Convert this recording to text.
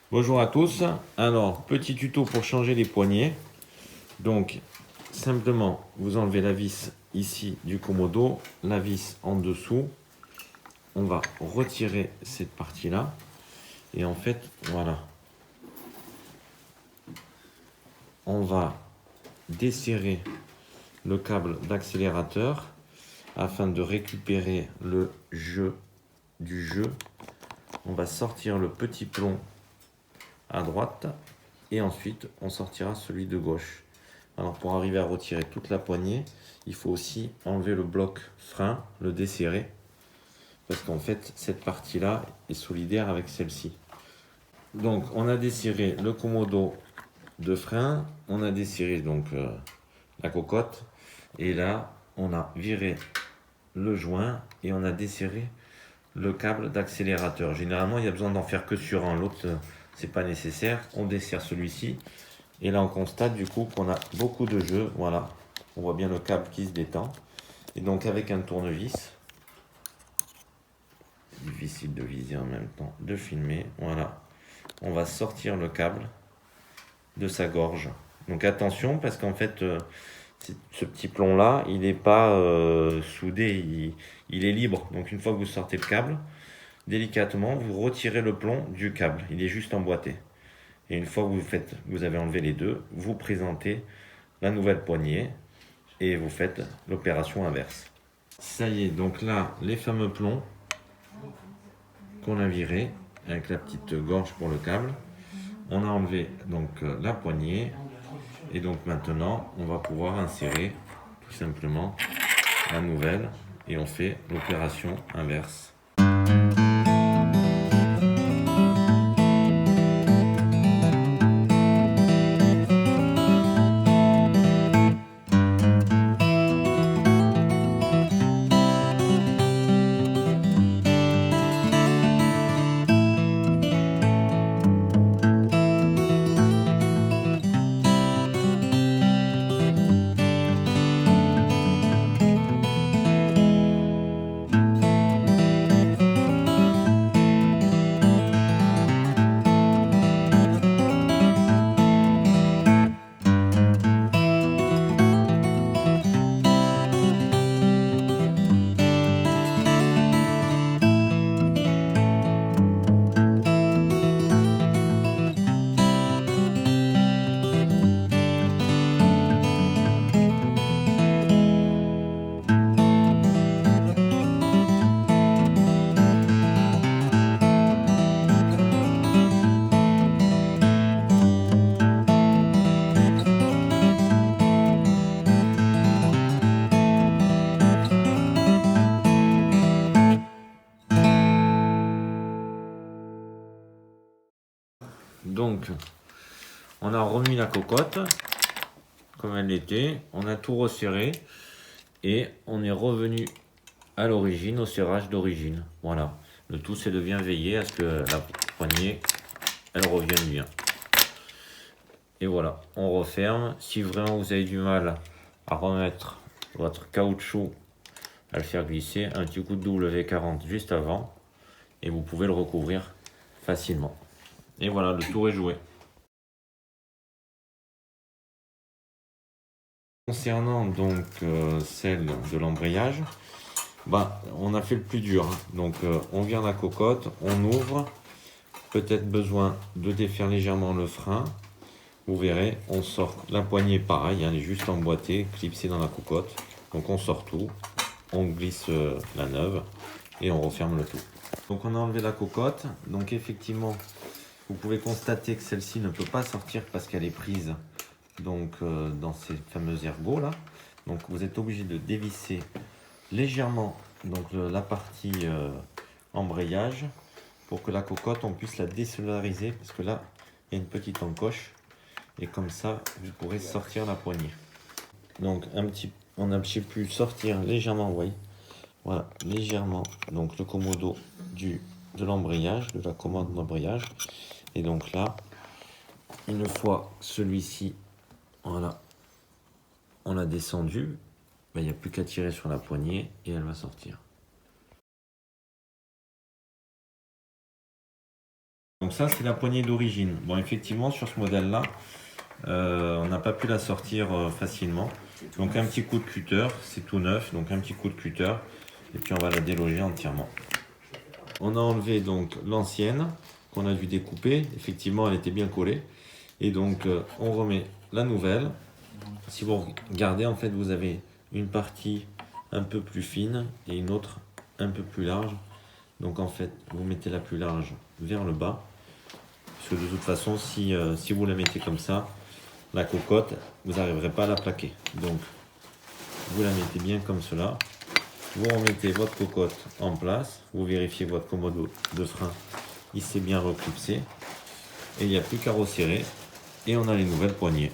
Bonjour à tous. Alors, petit tuto pour changer les poignées. Donc, simplement, vous enlevez la vis ici du commodo, la vis en dessous. On va retirer cette partie-là. Et en fait, voilà. On va desserrer le câble d'accélérateur afin de récupérer le jeu du jeu. On va sortir le petit plomb à droite et ensuite on sortira celui de gauche. Alors pour arriver à retirer toute la poignée, il faut aussi enlever le bloc frein, le desserrer, parce qu'en fait cette partie là est solidaire avec celle-ci. Donc on a desserré le commodo de frein, on a desserré donc la cocotte, et là on a viré le joint et on a desserré le câble d'accélérateur. Généralement il y a besoin d'en faire que sur un, l'autre c'est pas nécessaire. On desserre celui-ci et là on constate du coup qu'on a beaucoup de jeu. Voilà, on voit bien le câble qui se détend, et donc avec un tournevis, difficile de viser en même temps, de filmer, voilà, on va sortir le câble de sa gorge. Donc attention, parce qu'en fait ce petit plomb là il n'est pas soudé, il est libre. Donc une fois que vous sortez le câble, délicatement vous retirez le plomb du câble, il est juste emboîté. Et une fois que vous avez enlevé les deux, vous présentez la nouvelle poignée et vous faites l'opération inverse. Ça y est, donc là, les fameux plombs qu'on a virés avec la petite gorge pour le câble, on a enlevé donc la poignée, et donc maintenant on va pouvoir insérer tout simplement la nouvelle et on fait l'opération inverse. Donc, on a remis la cocotte comme elle était, on a tout resserré et on est revenu à l'origine, au serrage d'origine. Voilà, le tout c'est de bien veiller à ce que la poignée elle revienne bien. Et voilà, on referme. Si vraiment vous avez du mal à remettre votre caoutchouc, à le faire glisser, un petit coup de W40 juste avant et vous pouvez le recouvrir facilement. Et voilà, le tour est joué. Concernant donc celle de l'embrayage, on a fait le plus dur, hein. Donc on vire la cocotte, on ouvre, peut-être besoin de défaire légèrement le frein. Vous verrez, on sort la poignée pareil, elle est juste emboîtée, clipsée dans la cocotte. Donc on sort tout, on glisse la neuve et on referme le tout. Donc on a enlevé la cocotte, donc effectivement vous pouvez constater que celle-ci ne peut pas sortir parce qu'elle est prise donc dans ces fameux ergots là. Donc vous êtes obligé de dévisser légèrement donc la partie embrayage pour que la cocotte on puisse la désolariser, parce que là il y a une petite encoche et comme ça vous pourrez sortir la poignée. Donc on a un petit peu sortir légèrement, vous voyez, voilà, légèrement donc le commodo de l'embrayage, de la commande d'embrayage. Et donc là, une fois celui-ci, voilà, on l'a descendu, il n'y a plus qu'à tirer sur la poignée et elle va sortir. Donc ça, c'est la poignée d'origine. Bon, effectivement, sur ce modèle-là, on n'a pas pu la sortir facilement. Donc un petit coup de cutter, c'est tout neuf, donc un petit coup de cutter, et puis on va la déloger entièrement. On a enlevé donc l'ancienne, qu'on a dû découper. Effectivement, elle était bien collée. Et donc, on remet la nouvelle. Si vous regardez, en fait, vous avez une partie un peu plus fine et une autre un peu plus large. Donc, en fait, vous mettez la plus large vers le bas. Parce que de toute façon, si vous la mettez comme ça, la cocotte, vous n'arriverez pas à la plaquer. Donc, vous la mettez bien comme cela. Vous remettez votre cocotte en place. Vous vérifiez votre commode de frein. Il s'est bien reclipsé. Et il n'y a plus qu'à resserrer. Et on a les nouvelles poignées.